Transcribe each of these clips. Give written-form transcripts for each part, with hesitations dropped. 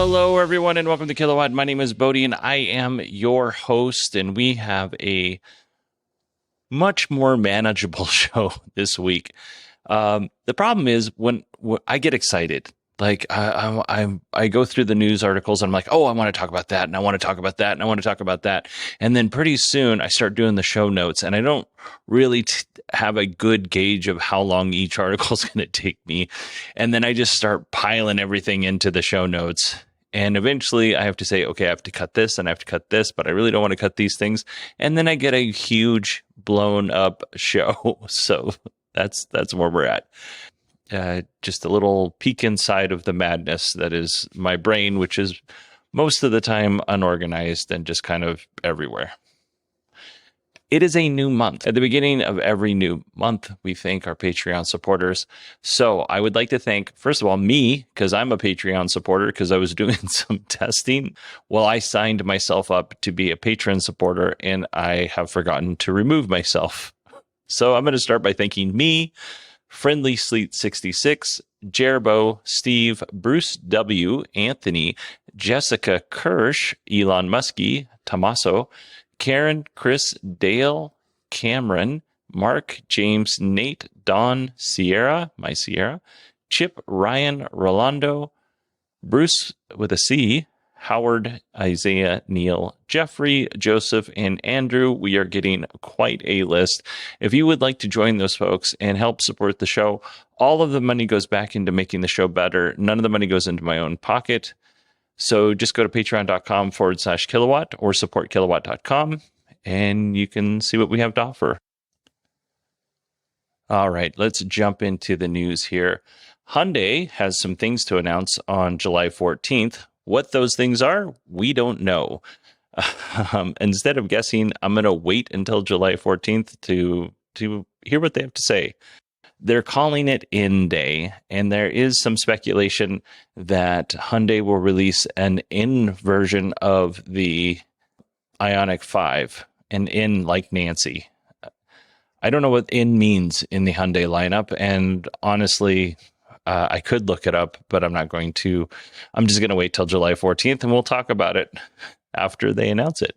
Hello, everyone, and welcome to Kilowatt. My name is Bodie, and I am your host, and we have a much more manageable show this week. The problem is when I get excited, like I go through the news articles, and I'm like, oh, I want to talk about that, and I want to talk about that, and I want to talk about that. And then pretty soon I start doing the show notes, and I don't really have a good gauge of how long each article is going to take me. And then I just start piling everything into the show notes. And eventually I have to say, okay, I have to cut this and I have to cut this, but I really don't want to cut these things. And then I get a huge blown up show. So that's where we're at. Just a little peek inside of the madness that is my brain, which is most of the time unorganized and just kind of everywhere. It is a new month. At the beginning of every new month, we thank our Patreon supporters. So I would like to thank, first of all, me, because I'm a Patreon supporter, because I was doing some testing. Well, I signed myself up to be a patron supporter, and I have forgotten to remove myself. So I'm going to start by thanking me, Friendly Sleet 66, Jerbo, Steve, Bruce W, Anthony, Jessica Kirsch, Elon Muskie, Tommaso, Karen, Chris, Dale, Cameron, Mark, James, Nate, Don, Sierra, my Sierra, Chip, Ryan, Rolando, Bruce with a C, Howard, Isaiah, Neil, Jeffrey, Joseph, and Andrew. We are getting quite a list. If you would like to join those folks and help support the show, all of the money goes back into making the show better. None of the money goes into my own pocket. So just go to patreon.com/kilowatt or supportkilowatt.com, and you can see what we have to offer. All right, let's jump into the news here. Hyundai has some things to announce on July 14th. What those things are, we don't know. Instead of guessing, I'm going to wait until July 14th to hear what they have to say. They're calling it In Day, and there is some speculation that Hyundai will release an In version of the Ioniq 5, an In like Nancy. I don't know what In means in the Hyundai lineup, and honestly, I could look it up, but I'm not going to. I'm just going to wait till July 14th, and we'll talk about it after they announce it.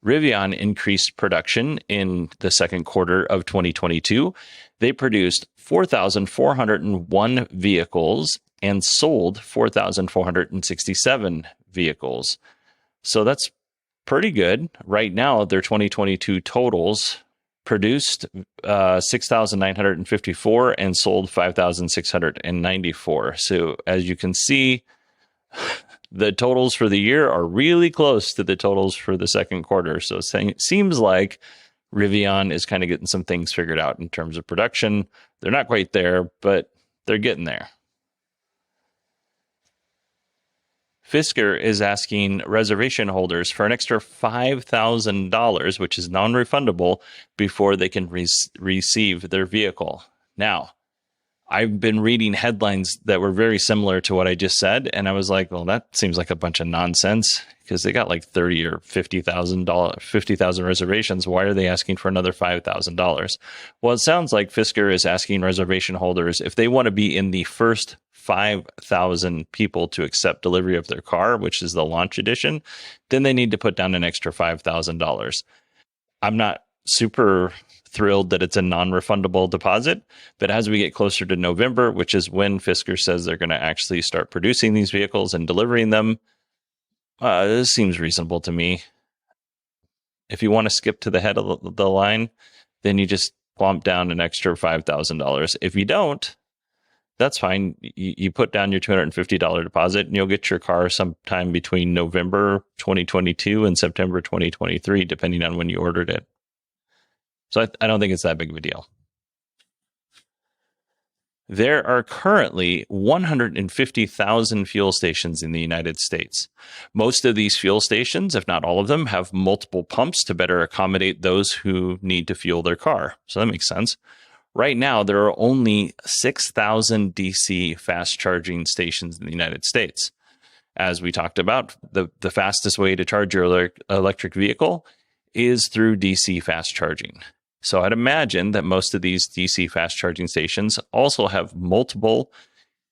Rivian increased production in the second quarter of 2022. They produced 4,401 vehicles and sold 4,467 vehicles. So that's pretty good. Right now, their 2022 totals produced 6,954 and sold 5,694. So as you can see, the totals for the year are really close to the totals for the second quarter. So it seems like Rivian is kind of getting some things figured out in terms of production. They're not quite there, but they're getting there. Fisker is asking reservation holders for an extra $5,000, which is non-refundable, before they can receive their vehicle. Now, I've been reading headlines that were very similar to what I just said, and I was like, well, that seems like a bunch of nonsense, because they got like 30 or $50,000 reservations. Why are they asking for another $5,000? Well, it sounds like Fisker is asking reservation holders, if they want to be in the first 5,000 people to accept delivery of their car, which is the launch edition, then they need to put down an extra $5,000. I'm not super thrilled that it's a non-refundable deposit, but as we get closer to November, which is when Fisker says they're going to actually start producing these vehicles and delivering them, this seems reasonable to me. If you want to skip to the head of the line, then you just plump down an extra $5,000. If you don't, that's fine. You put down your $250 deposit, and you'll get your car sometime between November 2022 and September 2023, depending on when you ordered it. So I don't think it's that big of a deal. There are currently 150,000 fuel stations in the United States. Most of these fuel stations, if not all of them, have multiple pumps to better accommodate those who need to fuel their car. So that makes sense. Right now, there are only 6,000 DC fast charging stations in the United States. As we talked about, the fastest way to charge your electric vehicle is through DC fast charging. So I'd imagine that most of these DC fast charging stations also have multiple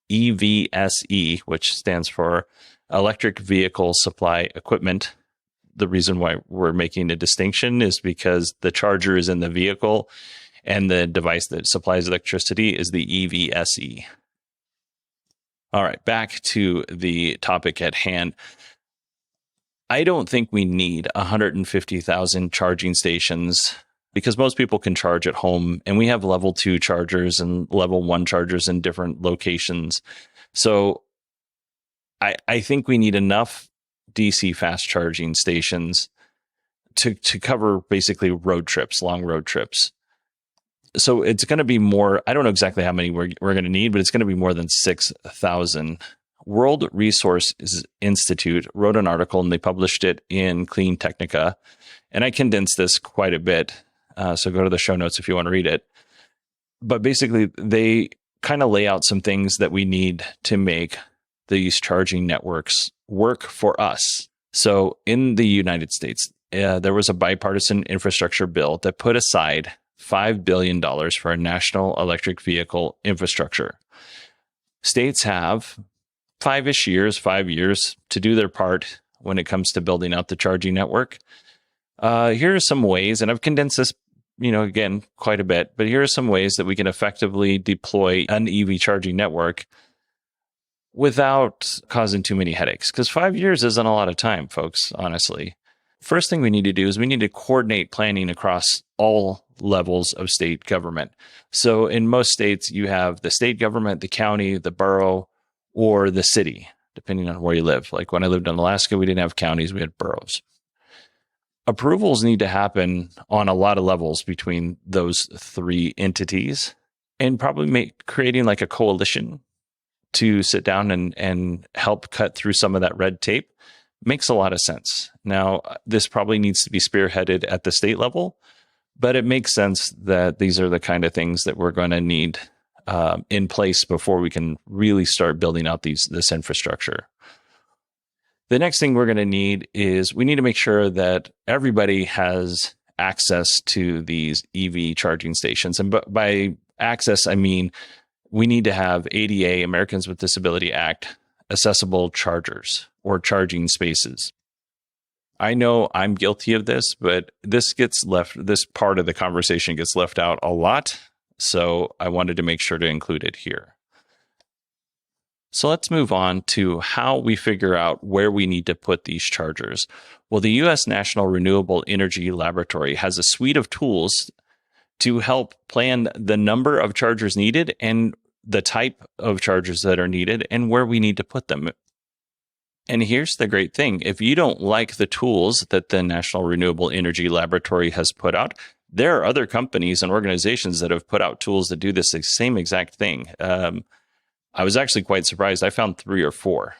EVSE, which stands for Electric Vehicle Supply Equipment. The reason why we're making a distinction is because the charger is in the vehicle and the device that supplies electricity is the EVSE. All right, back to the topic at hand. I don't think we need 150,000 charging stations because most people can charge at home, and we have level 2 chargers and level 1 chargers in different locations. So I think we need enough DC fast charging stations to cover basically road trips, long road trips. So it's going to be more, I don't know exactly how many we're going to need, but it's going to be more than 6,000. World Resources Institute wrote an article and they published it in Clean Technica. And I condensed this quite a bit. So go to the show notes if you want to read it. But basically, they kind of lay out some things that we need to make these charging networks work for us. So in the United States, there was a bipartisan infrastructure bill that put aside $5 billion for a national electric vehicle infrastructure. States have 5 years to do their part when it comes to building out the charging network. Here are some ways, and I've condensed this, again, quite a bit, but here are some ways that we can effectively deploy an EV charging network without causing too many headaches. Because 5 years isn't a lot of time, folks, honestly. First thing we need to do is we need to coordinate planning across all levels of state government. So in most states, you have the state government, the county, the borough, or the city, depending on where you live. Like when I lived in Alaska, we didn't have counties, we had boroughs. Approvals need to happen on a lot of levels between those 3 entities, and probably creating like a coalition to sit down and help cut through some of that red tape makes a lot of sense. Now, this probably needs to be spearheaded at the state level, but it makes sense that these are the kind of things that we're going to need in place before we can really start building out this infrastructure. The next thing we're going to need is we need to make sure that everybody has access to these EV charging stations. And by access, I mean we need to have ADA, Americans with Disability Act, accessible chargers or charging spaces. I know I'm guilty of this, but this part of the conversation gets left out a lot. So I wanted to make sure to include it here. So let's move on to how we figure out where we need to put these chargers. Well, the U.S. National Renewable Energy Laboratory has a suite of tools to help plan the number of chargers needed and the type of chargers that are needed and where we need to put them. And here's the great thing. If you don't like the tools that the National Renewable Energy Laboratory has put out, there are other companies and organizations that have put out tools that do this same exact thing. I was actually quite surprised. I found 3 or 4.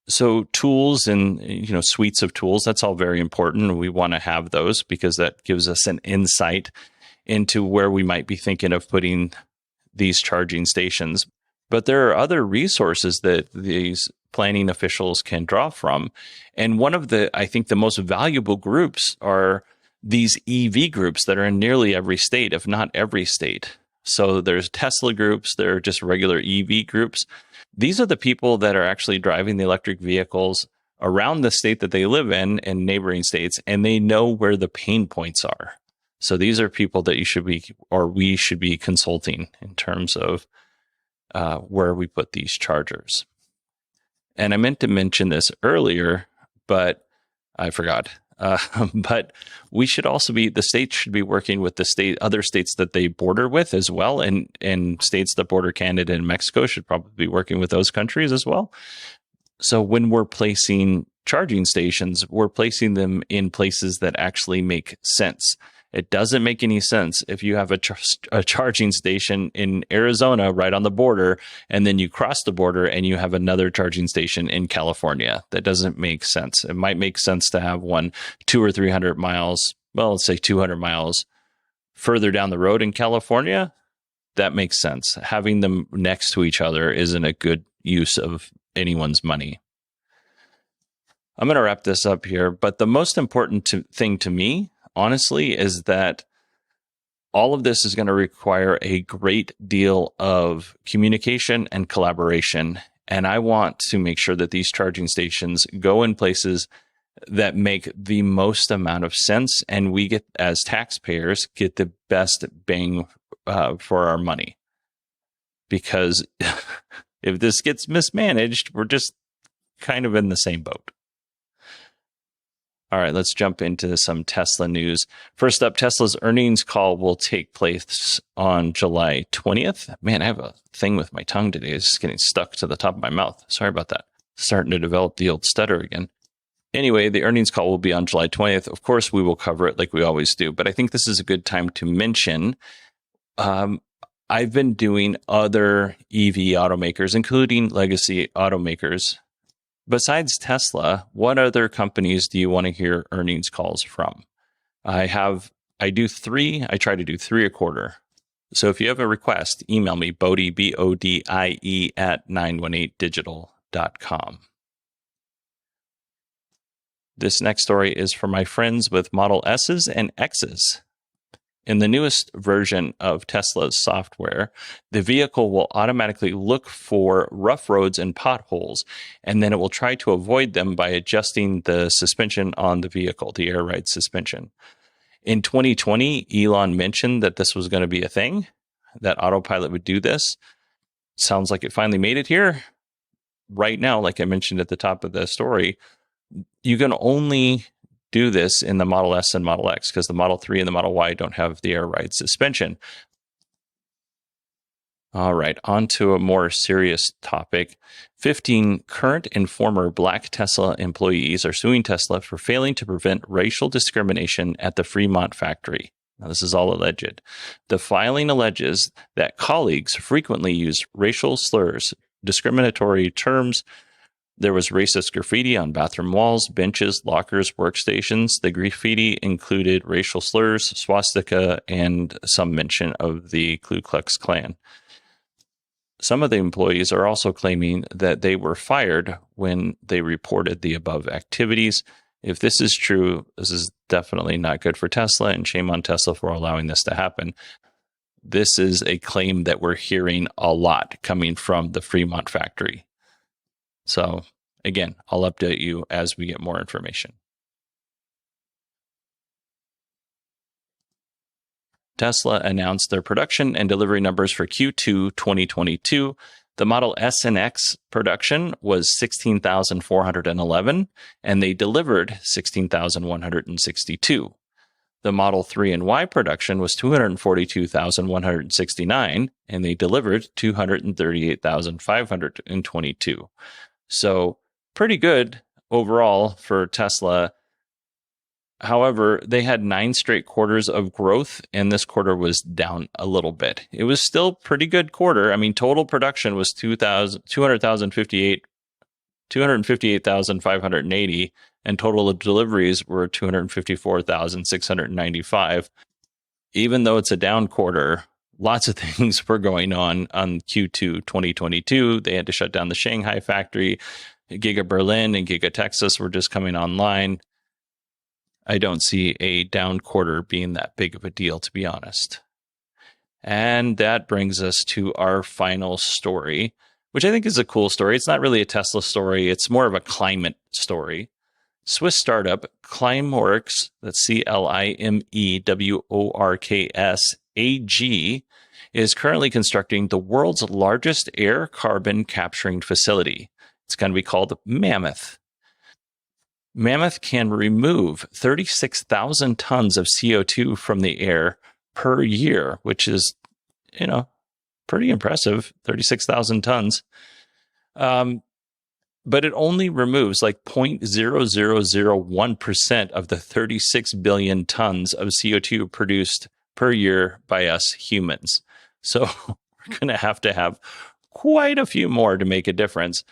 So tools and suites of tools, that's all very important. We want to have those because that gives us an insight into where we might be thinking of putting these charging stations. But there are other resources that these planning officials can draw from. And one of I think the most valuable groups are these EV groups that are in nearly every state, if not every state. So there's Tesla groups, there are just regular EV groups. These are the people that are actually driving the electric vehicles around the state that they live in and neighboring states, and they know where the pain points are. So these are people that we should be consulting in terms of where we put these chargers. And I meant to mention this earlier, but I forgot. But we should also the states should be working with other states that they border with as well. And states that border Canada and Mexico should probably be working with those countries as well. So when we're placing charging stations, we're placing them in places that actually make sense. It doesn't make any sense if you have a charging station in Arizona right on the border, and then you cross the border and you have another charging station in California. That doesn't make sense. It might make sense to have one 200 or 300 miles, well, let's say 200 miles further down the road in California. That makes sense. Having them next to each other isn't a good use of anyone's money. I'm going to wrap this up here, but the most important thing to me, honestly, is that All of this is going to require a great deal of communication and collaboration. And I want to make sure that these charging stations go in places that make the most amount of sense, and we get, as taxpayers, get the best bang for our money. Because if this gets mismanaged, we're just kind of in the same boat. All right, let's jump into some Tesla news. First up, Tesla's earnings call will take place on July 20th. Man, I have a thing with my tongue today. It's just getting stuck to the top of my mouth. Sorry about that. Starting to develop the old stutter again. Anyway, the earnings call will be on July 20th. Of course, we will cover it like we always do, but I think this is a good time to mention I've been doing other EV automakers, including legacy automakers. Besides Tesla, what other companies do you want to hear earnings calls from? I do three. I try to do three a quarter. So if you have a request, email me, Bodie, BODIE at 918digital.com. This next story is for my friends with Model S's and X's. In the newest version of Tesla's software, the vehicle will automatically look for rough roads and potholes, and then it will try to avoid them by adjusting the suspension on the vehicle, the air ride suspension. In 2020, Elon mentioned that this was going to be a thing, that autopilot would do this. Sounds like it finally made it here. Right now, like I mentioned at the top of the story, you can only do this in the Model S and Model X because the Model 3 and the Model Y don't have the air ride suspension. All right, on to a more serious topic. 15 current and former Black Tesla employees are suing Tesla for failing to prevent racial discrimination at the Fremont factory. Now, this is all alleged. The filing alleges that colleagues frequently use racial slurs, discriminatory terms. There was racist graffiti on bathroom walls, benches, lockers, workstations. The graffiti included racial slurs, swastika, and some mention of the Ku Klux Klan. Some of the employees are also claiming that they were fired when they reported the above activities. If this is true, this is definitely not good for Tesla, and shame on Tesla for allowing this to happen. This is a claim that we're hearing a lot coming from the Fremont factory. So, again, I'll update you as we get more information. Tesla announced their production and delivery numbers for Q2 2022. The Model S and X production was 16,411, and they delivered 16,162. The Model 3 and Y production was 242,169, and they delivered 238,522. So pretty good overall for Tesla. However, they had 9 straight quarters of growth, and this quarter was down a little bit. It was still pretty good quarter. I mean, total production was 258,580, and total deliveries were 254,695. Even though it's a down quarter, lots of things were going on Q2 2022. They had to shut down the Shanghai factory. Giga Berlin and Giga Texas were just coming online. I don't see a down quarter being that big of a deal, to be honest. And that brings us to our final story, which I think is a cool story. It's not really a Tesla story. It's more of a climate story. Swiss startup Climeworks, that's CLIMEWORKS AG, is currently constructing the world's largest air carbon capturing facility. It's going to be called Mammoth. Mammoth can remove 36,000 tons of CO2 from the air per year, which is, pretty impressive, 36,000 tons. But it only removes like 0.0001% of the 36 billion tons of CO2 produced per year by us humans. So we're going to have quite a few more to make a difference.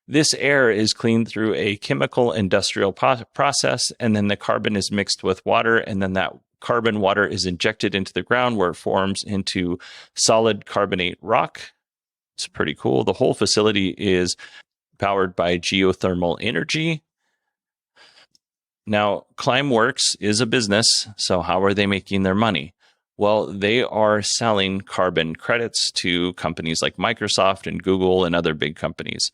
This air is cleaned through a chemical industrial process, and then the carbon is mixed with water, and then that carbon water is injected into the ground where it forms into solid carbonate rock. It's pretty cool. The whole facility is powered by geothermal energy. Now, Climeworks is a business, so how are they making their money? Well, they are selling carbon credits to companies like Microsoft and Google and other big companies.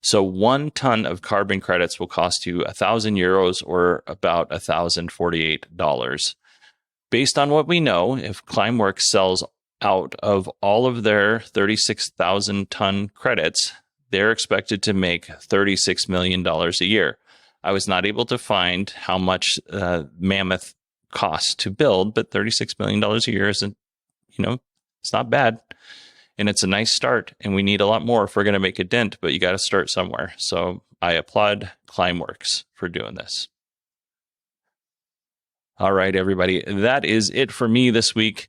So 1 ton of carbon credits will cost you €1,000 or about $1,048. Based on what we know, if Climeworks sells out of all of their 36,000 ton credits, they're expected to make $36 million a year. I was not able to find how much Mammoth costs to build, but $36 million a year isn't, it's not bad. And it's a nice start. And we need a lot more if we're going to make a dent, but you got to start somewhere. So I applaud Climeworks for doing this. All right, everybody. That is it for me this week.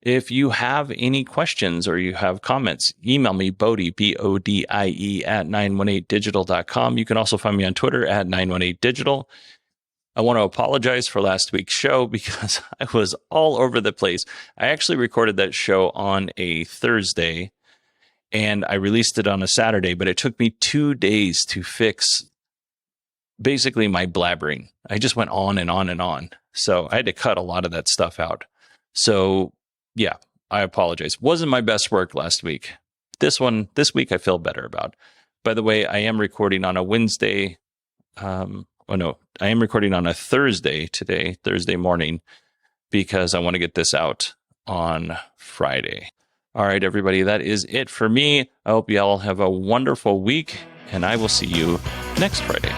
If you have any questions or you have comments, email me, Bodie, Bodie, at 918digital.com. You can also find me on Twitter at 918digital. I want to apologize for last week's show because I was all over the place. I actually recorded that show on a Thursday and I released it on a Saturday, but it took me 2 days to fix basically my blabbering. I just went on and on and on. So I had to cut a lot of that stuff out. So yeah, I apologize. Wasn't my best work last week. This week I feel better about. By the way, I am recording on a Wednesday. I am recording on a Thursday today, Thursday morning, because I want to get this out on Friday. All right, everybody, that is it for me. I hope you all have a wonderful week, and I will see you next Friday.